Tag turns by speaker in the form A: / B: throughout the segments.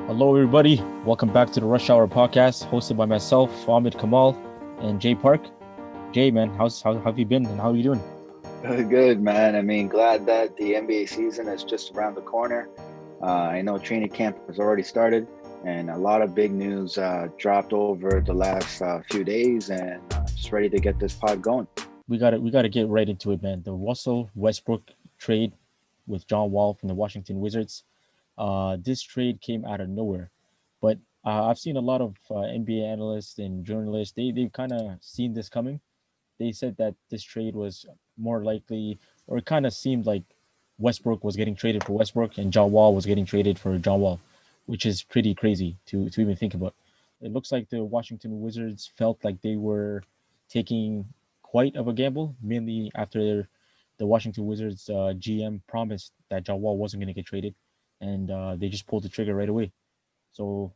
A: Hello, everybody. Welcome back to the Rush Hour podcast, hosted by myself, Ahmed Kamal, and Jay Park. Jay, man, how have you been, and how are you doing?
B: Good, man. I mean, glad that the NBA season is just around the corner. I know training camp has already started, and a lot of big news dropped over the last few days, and just ready to get this pod going.
A: We gotta get right into it, man. The Russell Westbrook trade with John Wall from the Washington Wizards. This trade came out of nowhere, but I've seen a lot of NBA analysts and journalists. They've kind of seen this coming. They said that this trade was more likely, or it kind of seemed like Westbrook was getting traded for Westbrook and John Wall was getting traded for John Wall, which is pretty crazy to even think about. It looks like the Washington Wizards felt like they were taking quite of a gamble, mainly after the Washington Wizards GM promised that John Wall wasn't going to get traded, and they just pulled the trigger right away. So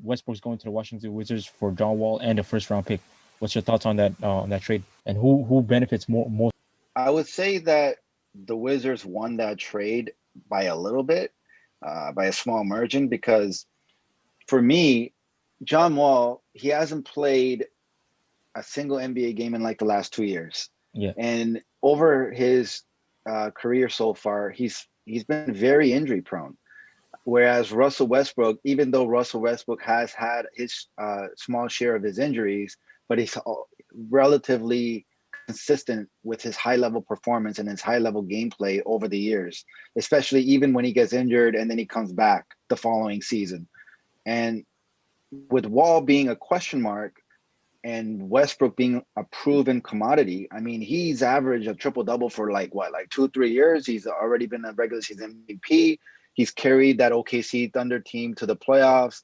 A: Westbrook's going to the Washington Wizards for John Wall and a first round pick. What's your thoughts on that trade? And who benefits more most?
B: I would say that the Wizards won that trade by a little bit, by a small margin, because for me, John Wall, he hasn't played a single NBA game in like the last 2 years.
A: Yeah,
B: And over his career so far, he's been very injury prone. Whereas Russell Westbrook, even though Russell Westbrook has had his small share of his injuries, but he's relatively consistent with his high level performance and his high level gameplay over the years, especially even when he gets injured and then he comes back the following season. And with Wall being a question mark, and Westbrook being a proven commodity, I mean, he's averaged a triple double for like what, like 2, 3 years. He's already been a regular season MVP. He's carried that OKC Thunder team to the playoffs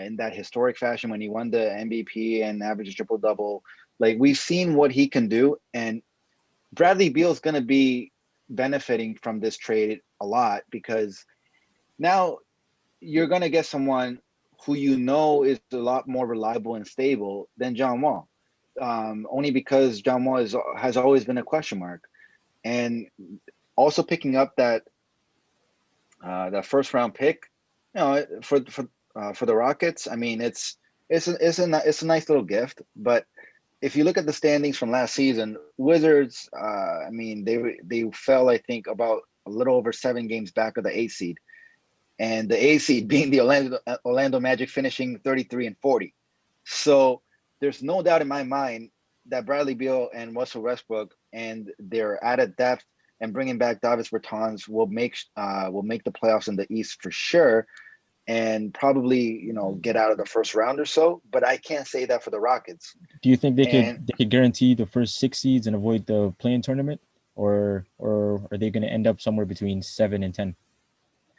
B: in that historic fashion when he won the MVP and averaged a triple double. Like we've seen what he can do, and Bradley Beal is going to be benefiting from this trade a lot because now you're going to get someone who you know is a lot more reliable and stable than John Wall. Only because John Wall has always been a question mark, and also picking up that first round pick, for the Rockets. I mean, it's a nice little gift, but if you look at the standings from last season, Wizards, I mean, they fell, I think, about a little over 7 games back of the eighth seed, and the A seed being the Orlando Magic finishing 33 and 40. So there's no doubt in my mind that Bradley Beal and Russell Westbrook and their added depth and bringing back Davis Bertans will make the playoffs in the East for sure, and probably get out of the first round or so. But I can't say that for the Rockets.
A: Do you think
B: And
A: they could guarantee the first six seeds and avoid the play-in tournament, or are they going to end up somewhere between 7 and 10?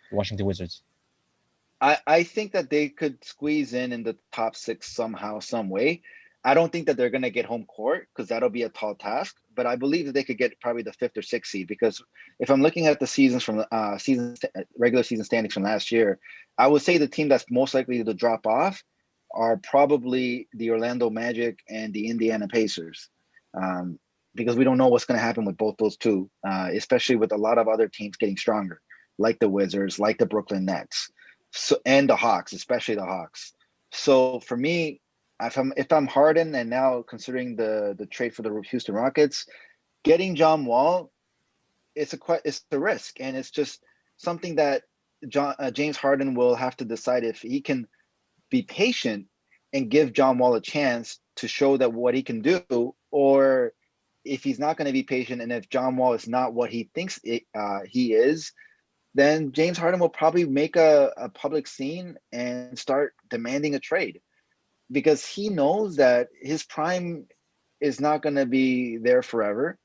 A: Washington Wizards.
B: I think that they could squeeze in the top six somehow, some way. I don't think that they're going to get home court because that'll be a tall task. But I believe that they could get probably the fifth or sixth seed because if I'm looking at the seasons from regular season standings from last year, I would say the team that's most likely to drop off are probably the Orlando Magic and the Indiana Pacers. Um, because we don't know what's going to happen with both those two, especially with a lot of other teams getting stronger, like the Wizards, like the Brooklyn Nets, so and the Hawks, especially the Hawks. So for me, if I'm Harden and now considering the trade for the Houston Rockets, getting John Wall, it's a risk, and it's just something that James Harden will have to decide if he can be patient and give John Wall a chance to show that what he can do, or if he's not going to be patient and if John Wall is not what he thinks he is, then James Harden will probably make a public scene and start demanding a trade because he knows that his prime is not going to be there forever,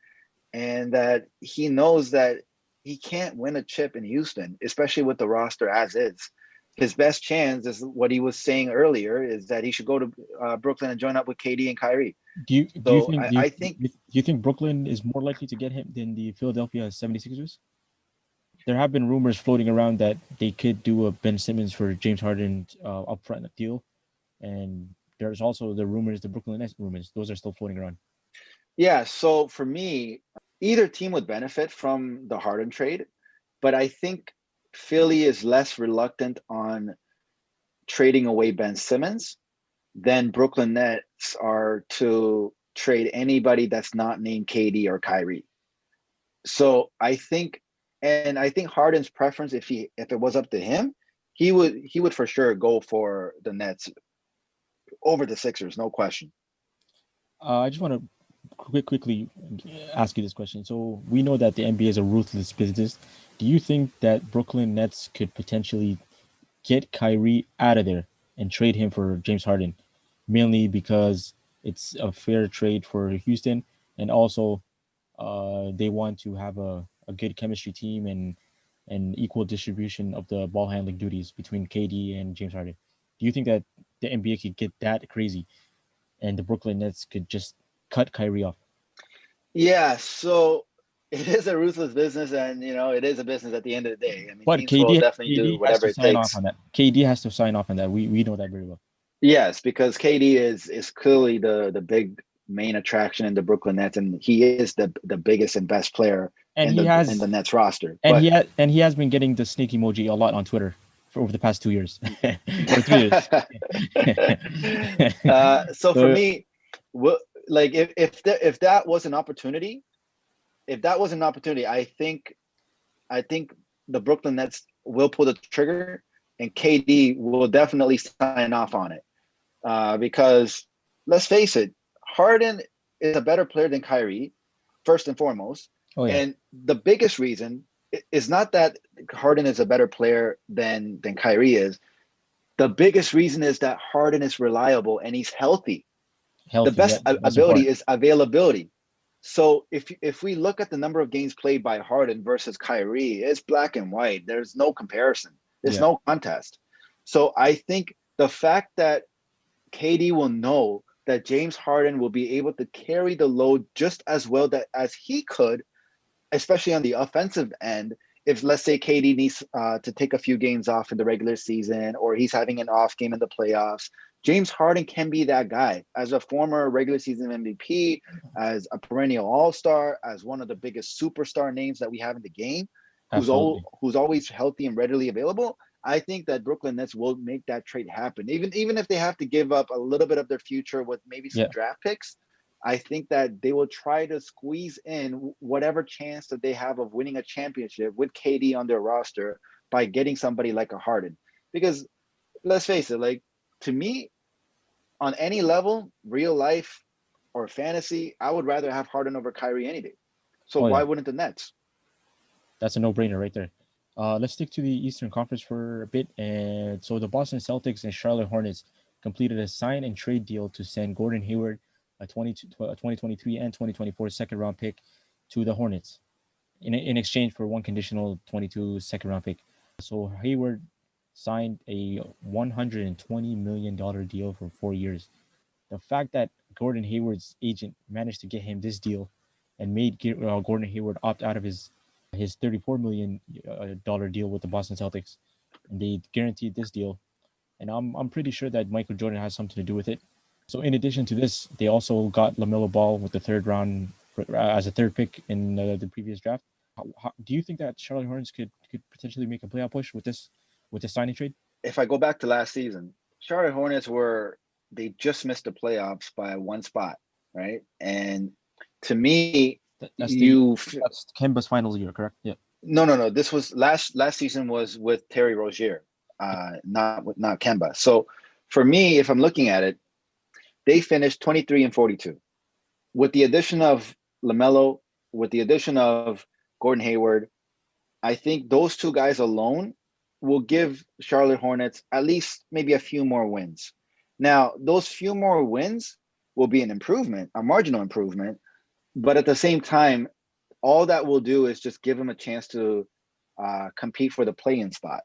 B: and that he knows that he can't win a chip in Houston, especially with the roster as is. His best chance is what he was saying earlier is that he should go to Brooklyn and join up with KD and Kyrie.
A: Do you
B: So
A: think
B: I,
A: do you,
B: I
A: do
B: think
A: you think Brooklyn is more likely to get him than the Philadelphia 76ers? There have been rumors floating around that they could do a Ben Simmons for James Harden upfront deal, and there's also the rumors, the Brooklyn Nets rumors. Those are still floating around.
B: yeah. So for me, either team would benefit from the Harden trade, but I think Philly is less reluctant on trading away Ben Simmons, then Brooklyn Nets are to trade anybody that's not named KD or Kyrie. So I think Harden's preference, if it was up to him, he would for sure go for the Nets over the Sixers, no question.
A: I just want to quickly ask you this question. So we know that the NBA is a ruthless business. Do you think that Brooklyn Nets could potentially get Kyrie out of there and trade him for James Harden, mainly because it's a fair trade for Houston, and also they want to have a good chemistry team and an equal distribution of the ball handling duties between KD and James Harden. Do you think that the NBA could get that crazy and the Brooklyn Nets could just cut Kyrie off?
B: Yeah, so it is a ruthless business, and it is a business at the end of the day. I mean,
A: But
B: teams will definitely do
A: KD has
B: whatever
A: to
B: it
A: sign off
B: takes.
A: on that. KD has to sign off on that. We know that very well.
B: Yes, because KD is clearly the big main attraction in the Brooklyn Nets, and he is the biggest and best player
A: And
B: in
A: he
B: the
A: has
B: Nets roster.
A: and
B: But
A: he has been getting the snake emoji a lot on Twitter for over the past 2 years or 3 years.
B: so for
A: So
B: me, like if that was an opportunity, I think the Brooklyn Nets will pull the trigger, and KD will definitely sign off on it. Because let's face it, Harden is a better player than Kyrie, first and foremost.
A: oh yeah,
B: And the biggest reason is not that Harden is a better player than Kyrie is. The biggest reason is that Harden is reliable and he's healthy. The
A: healthy.
B: best
A: That's
B: ability
A: important.
B: is availability. So if we look at the number of games played by Harden versus Kyrie, it's black and white. There's no comparison. There's
A: Yeah,
B: no contest. So I think the fact that KD will know that James Harden will be able to carry the load just as well as he could, especially on the offensive end. If let's say KD needs to take a few games off in the regular season, or he's having an off game in the playoffs, James Harden can be that guy. As a former regular season MVP, as a perennial All Star, as one of the biggest superstar names that we have in the game,
A: absolutely.
B: who's always healthy and readily available. I think that Brooklyn Nets will make that trade happen, even if they have to give up a little bit of their future with maybe some
A: Yeah,
B: draft picks. I think that they will try to squeeze in whatever chance that they have of winning a championship with KD on their roster by getting somebody like a Harden. Because let's face it, like, to me, on any level, real life or fantasy, I would rather have Harden over Kyrie any day. So
A: oh
B: why
A: yeah,
B: wouldn't the Nets?
A: that's a no-brainer right there. Let's stick to the Eastern Conference for a bit. And so the Boston Celtics and Charlotte Hornets completed a sign and trade deal to send Gordon Hayward, a 2023 and 2024 second round pick, to the Hornets in exchange for one conditional 22 second round pick. So Hayward signed a $120 million deal for 4 years. The fact that Gordon Hayward's agent managed to get him this deal and made Gordon Hayward opt out of his $34 million deal with the Boston Celtics, and they guaranteed this deal. And I'm pretty sure that Michael Jordan has something to do with it. So in addition to this, they also got Lamelo Ball with the third round as a third pick in the previous draft. Do you think that Charlotte Hornets could potentially make a playoff push with this signing trade?
B: If I go back to last season, Charlotte Hornets they just missed the playoffs by one spot, right? And to me,
A: That's the
B: you
A: that's Kemba's final year, correct? Yeah.
B: no. This was last season was with Terry Rozier, not Kemba. So for me, if I'm looking at it, they finished 23 and 42 with the addition of Lamelo, with the addition of Gordon Hayward. I think those two guys alone will give Charlotte Hornets at least maybe a few more wins. Now, those few more wins will be an improvement, a marginal improvement, but at the same time, all that will do is just give them a chance to compete for the play-in spot.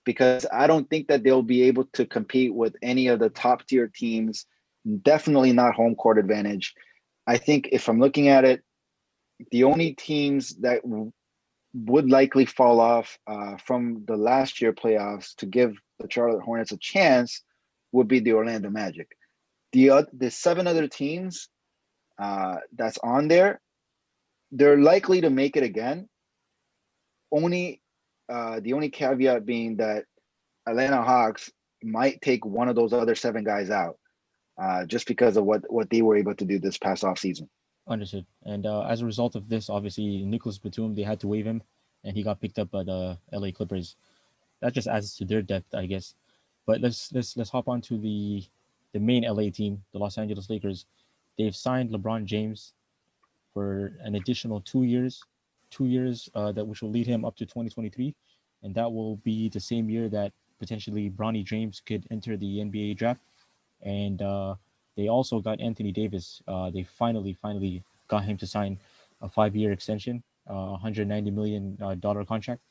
B: Because I don't think that they'll be able to compete with any of the top tier teams. Definitely not home court advantage. I think if I'm looking at it, the only teams that would likely fall off from the last year playoffs to give the Charlotte Hornets a chance would be the Orlando Magic. The seven other teams that's on there, they're likely to make it again. Only the only caveat being that Atlanta Hawks might take one of those other 7 guys out, just because of what they were able to do this past off season.
A: Understood. And as a result of this, obviously Nicholas Batum, they had to waive him, and he got picked up by the LA Clippers. That just adds to their depth, I guess. But let's hop on to the main LA team, the Los Angeles Lakers. They've signed LeBron James for an additional 2 years, 2 years that which will lead him up to 2023, and that will be the same year that potentially Bronny James could enter the NBA draft. And they also got Anthony Davis. They finally got him to sign a 5 year extension, 190 million dollar contract.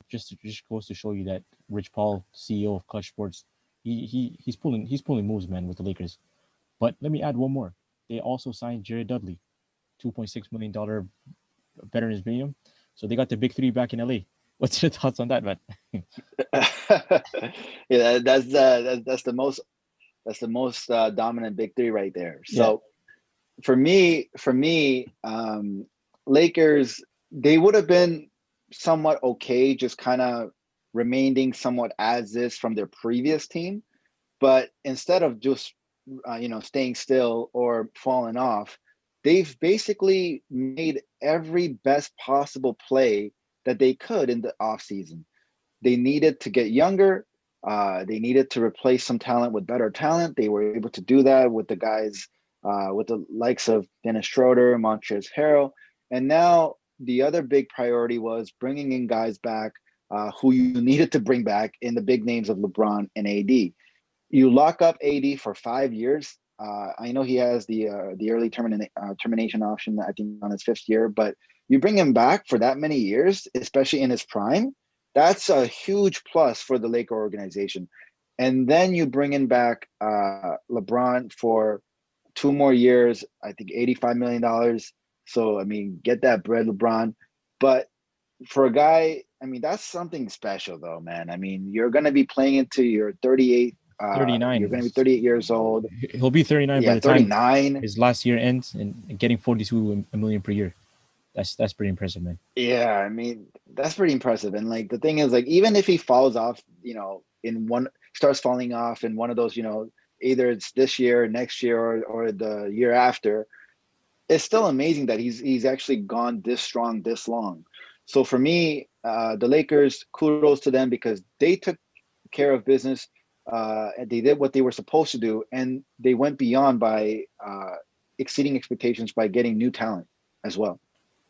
A: Just goes to show you that Rich Paul, CEO of Clutch Sports, he's pulling moves, man, with the Lakers. But let me add one more. They also signed Jared Dudley, $2.6 million veterans premium. So they got the big three back in LA. What's your thoughts on that, man?
B: Yeah, that's the most dominant big three right there.
A: Yeah.
B: So for me, Lakers, they would have been somewhat okay, just kind of remaining somewhat as is from their previous team. But instead of just staying still or falling off, they've basically made every best possible play that they could in the offseason. They needed to get younger. They needed to replace some talent with better talent. They were able to do that with the guys, with the likes of Dennis Schroeder, Montrezl Harrell. And now the other big priority was bringing in guys back who you needed to bring back in the big names of LeBron and AD. You lock up AD for 5 years. I know he has the early termination option, I think, on his 5th year, but you bring him back for that many years, especially in his prime. That's a huge plus for the Laker organization. And then you bring in back LeBron for 2 more years, I think $85 million. So, I mean, get that bread, LeBron. But for a guy, I mean, that's something special, though, man. I mean, you're going to be playing into your 38. You're
A: 39.
B: going to be 38 years old.
A: He'll be 39 by
B: Yeah,
A: the time
B: 39.
A: his last year ends, and getting 42 million per year. That's pretty impressive, man.
B: Yeah, I mean, that's pretty impressive. And like the thing is, like, even if he falls off, starts falling off in one of those, either it's this year, next year, or the year after, it's still amazing that he's actually gone this strong, this long. So for me, the Lakers, kudos to them because they took care of business. And they did what they were supposed to do, and they went beyond by exceeding expectations by getting new talent as well.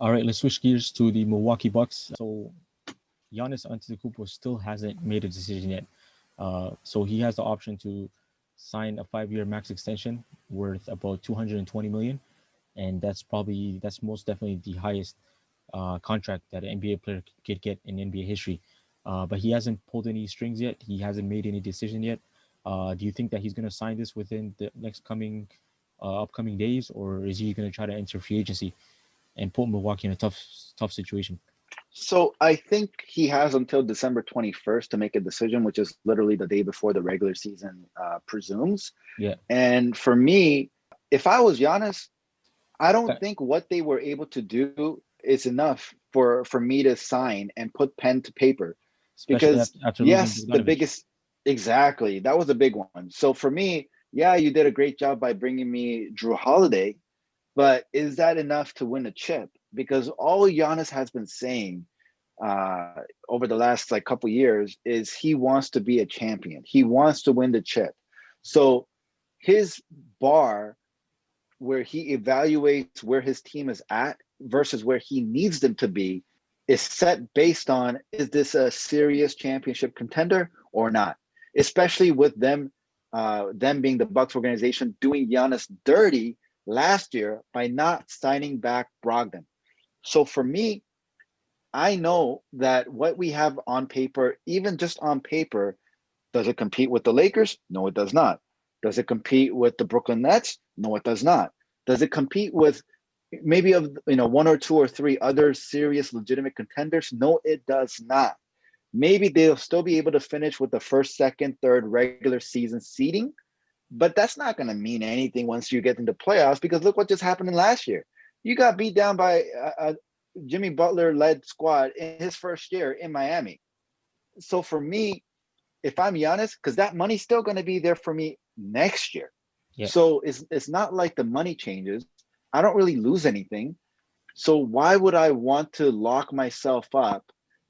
A: All right, let's switch gears to the Milwaukee Bucks. So Giannis Antetokounmpo still hasn't made a decision yet. So he has the option to sign a 5 year max extension worth about 220 million, and that's most definitely the highest contract that an NBA player could get in NBA history. But he hasn't pulled any strings yet. He hasn't made any decision yet. Do you think that he's going to sign this within the next upcoming days, or is he going to try to enter free agency and put Milwaukee in a tough situation?
B: So I think he has until December 21st to make a decision, which is literally the day before the regular season presumes.
A: Yeah.
B: And for me, if I was Giannis, I don't think what they were able to do is enough for me to sign and put pen to paper.
A: Especially
B: Because
A: after losing
B: yes, the
A: Bogdanovich.
B: biggest, exactly, that was a big one. So for me, yeah, you did a great job by bringing me Drew Holiday, but is that enough to win a chip? Because all Giannis has been saying over the last like couple years is he wants to be a champion. He wants to win the chip. So his bar where he evaluates where his team is at versus where he needs them to be is set based on, is this a serious championship contender or not? Especially with them being the Bucks organization doing Giannis dirty last year by not signing back Brogdon. So for me, I know that what we have on paper, even just on paper, does it compete with the Lakers? No, it does not. Does it compete with the Brooklyn Nets? No, it does not. Does it compete with maybe one or two or three other serious legitimate contenders? No, it does not. Maybe they'll still be able to finish with the first, second, third regular season seeding, but that's not going to mean anything once you get into playoffs because look what just happened in last year. You got beat down by a Jimmy Butler-led squad in his first year in Miami. So for me, if I'm Giannis, because that money's still going to be there for me next year.
A: Yeah,
B: So it's not like the money changes. I don't really lose anything. So why would I want to lock myself up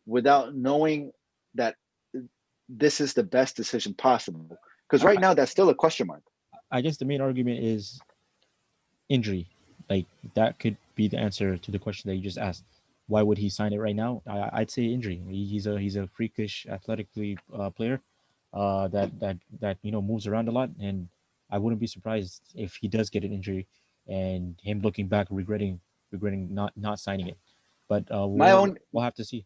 B: without knowing that this is the best decision possible? Because right
A: I,
B: now that's still a question mark.
A: I guess the main argument is injury. Like that could be the answer to the question that you just asked. Why would he sign it right now? I'd say injury. He's a freakish athletically player that moves around a lot, and I wouldn't be surprised if he does get an injury, and him looking back regretting not signing it. But
B: My own
A: we'll have to see.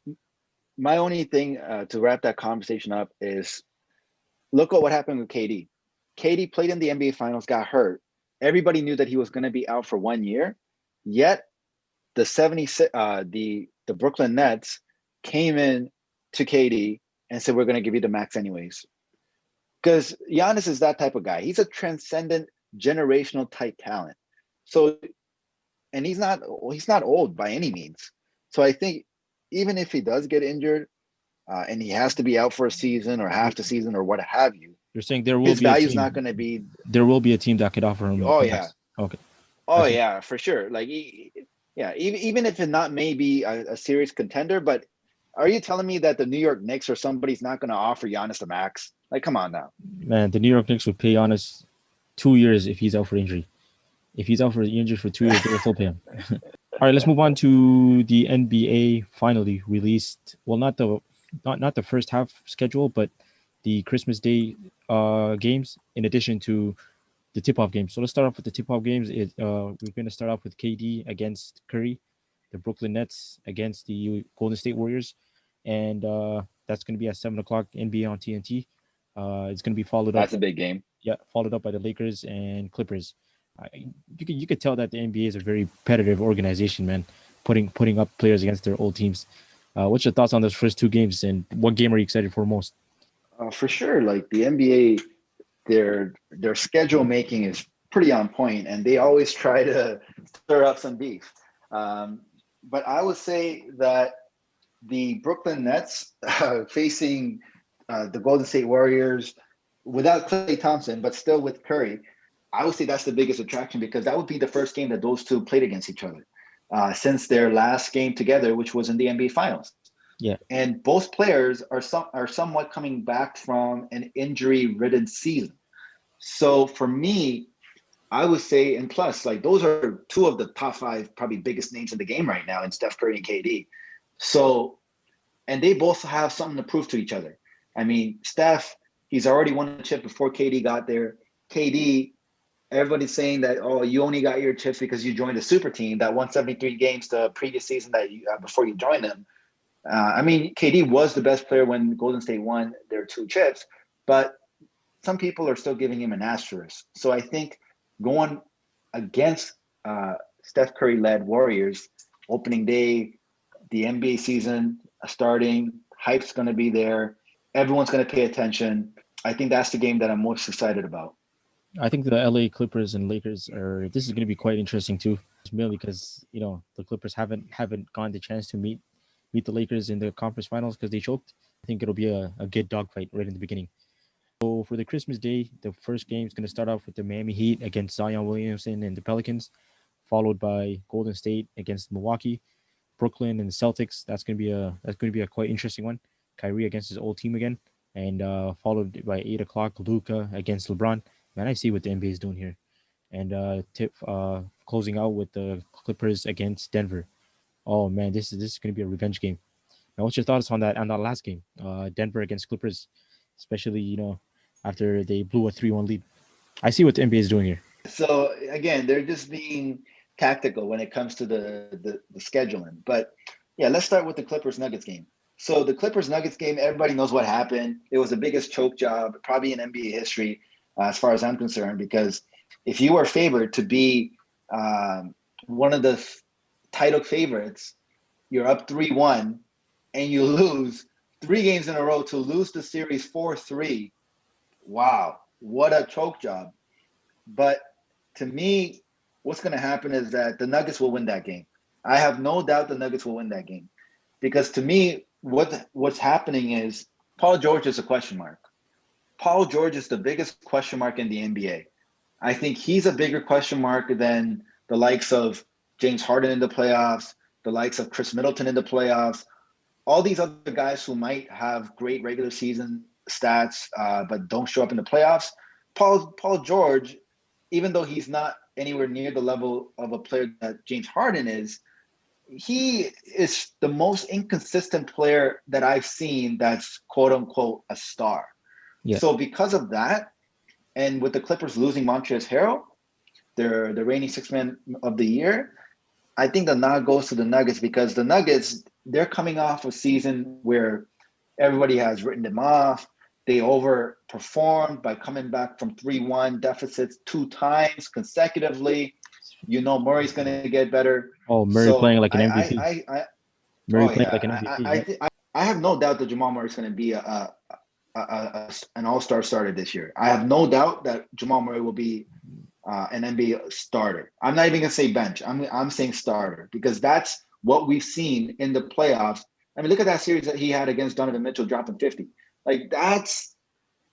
B: my only thing to wrap that conversation up is look at what happened with KD. KD played in the NBA Finals, got hurt. Everybody knew that he was going to be out for 1 year. Yet the 76, the Brooklyn Nets came in to KD and said, "We're going to give you the max anyways." Because Giannis is that type of guy. He's a transcendent, generational type talent. So, and he's not old by any means. So I think even if he does get injured and he has to be out for a season or half the season or what have you,
A: You're saying there will
B: his
A: be a
B: value is not
A: team.
B: going to be.
A: There will be a team that could offer him
B: Oh
A: a
B: yeah,
A: max. Okay, I
B: oh
A: see.
B: yeah, for sure. Like, yeah, even if it not maybe a serious contender, but are you telling me that the New York Knicks or somebody's not going to offer Giannis the max? Like, come on now.
A: Man, the New York Knicks would pay Giannis 2 years if he's out for injury. If he's out for injury for 2 years, they will still pay him. All right, let's move on to the NBA finally released. Well, not the first half schedule, but the Christmas Day games in addition to the tip-off games. So let's start off with the tip-off games. We're going to start off with KD against Curry, the Brooklyn Nets against the Golden State Warriors, and that's going to be at 7 o'clock NBA on TNT. It's going to be followed up,
B: That's a big game.
A: yeah, followed up by the Lakers and Clippers. I, you could tell that the NBA is a very competitive organization, man. Putting up players against their old teams. What's your thoughts on those first two games, and what game are you excited for most?
B: For sure, like the NBA, their schedule making is pretty on point, and they always try to stir up some beef. Um, but I would say that the Brooklyn Nets facing the Golden State Warriors without Klay Thompson, but still with Curry, I would say that's the biggest attraction because that would be the first game that those two played against each other since their last game together, which was in the NBA Finals.
A: Yeah,
B: And both players are somewhat coming back from an injury-ridden season. So for me, I would say, and plus, like those are two of the top five probably biggest names in the game right now in Steph Curry and KD. So, and they both have something to prove to each other. I mean, Steph, he's already won a chip before KD got there. KD, everybody's saying that, oh, you only got your chips because you joined a super team that won 73 games the previous season that you before you joined them. I mean, KD was the best player when Golden State won their two chips, but some people are still giving him an asterisk. So I think going against Steph Curry led Warriors opening day, the NBA season starting, hype's going to be there. Everyone's going to pay attention. I think that's the game that I'm most excited about.
A: I think the LA Clippers and Lakers are. This is going to be quite interesting too, mainly because the Clippers haven't gotten the chance to meet the Lakers in the conference finals because they choked. I think it'll be a good dogfight right in the beginning. So for the Christmas Day, the first game is going to start off with the Miami Heat against Zion Williamson and the Pelicans, followed by Golden State against Milwaukee, Brooklyn and the Celtics. That's going to be a quite interesting one. Kyrie against his old team again, and followed by 8 o'clock Luca against LeBron. Man, I see what the NBA is doing here. And closing out with the Clippers against Denver. Oh man, this is going to be a revenge game. Now, what's your thoughts on that last game? Denver against Clippers, especially after they blew a 3-1 lead. I see what the NBA is doing here.
B: So again, they're just being tactical when it comes to the scheduling. But yeah, let's start with the Clippers Nuggets game. So the Clippers Nuggets game, everybody knows what happened. It was the biggest choke job probably in NBA history, as far as I'm concerned, because if you are favored to be one of the title favorites, you're up 3-1 and you lose 3 games in a row to lose the series 4-3. Wow, what a choke job. But to me, what's going to happen is that the Nuggets will win that game. I have no doubt the Nuggets will win that game because to me, what's happening is Paul George is a question mark. Paul George is the biggest question mark in the NBA. I think he's a bigger question mark than the likes of James Harden in the playoffs, the likes of Chris Middleton in the playoffs, all these other guys who might have great regular season stats, but don't show up in the playoffs. Paul George, even though he's not anywhere near the level of a player that James Harden is, he is the most inconsistent player that I've seen that's quote unquote a star.
A: Yeah.
B: So because of that, and with the Clippers losing Montrezl Harrell, they're the reigning sixth man of the year, I think the nod goes to the Nuggets because the Nuggets, they're coming off a season where everybody has written them off. They overperformed by coming back from 3-1 deficits 2 times consecutively. You know Murray's going to get better.
A: Oh, Murray
B: So
A: playing like an MVP. Murray
B: oh
A: playing
B: yeah,
A: like an MVP.
B: I,
A: Yeah.
B: I, I have no doubt that Jamal Murray's going to be an all-star starter this year. I have no doubt that Jamal Murray will be an NBA starter. I'm not even gonna say bench. I'm saying starter because that's what we've seen in the playoffs. I mean, look at that series that he had against Donovan Mitchell, dropping 50. Like that's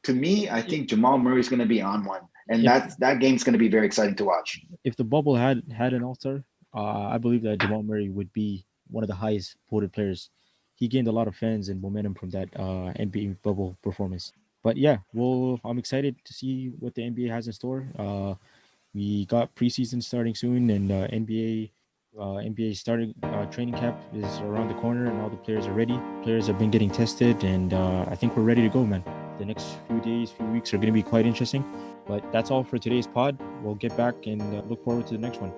B: to me, I think Jamal Murray's gonna be on one, and
A: If
B: that game's gonna be very exciting to watch.
A: if the bubble had an All Star, I believe that Jamal Murray would be one of the highest voted players. He gained a lot of fans and momentum from that NBA bubble performance. But yeah, well, I'm excited to see what the NBA has in store. We got preseason starting soon, and NBA starting training camp is around the corner, and all the players are ready. Players have been getting tested, and I think we're ready to go, man. The next few days, few weeks are going to be quite interesting. But that's all for today's pod. We'll get back and look forward to the next one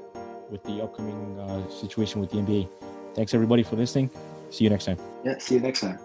A: with the upcoming situation with the NBA. Thanks everybody for listening. See you next time.
B: Yeah, see you next time.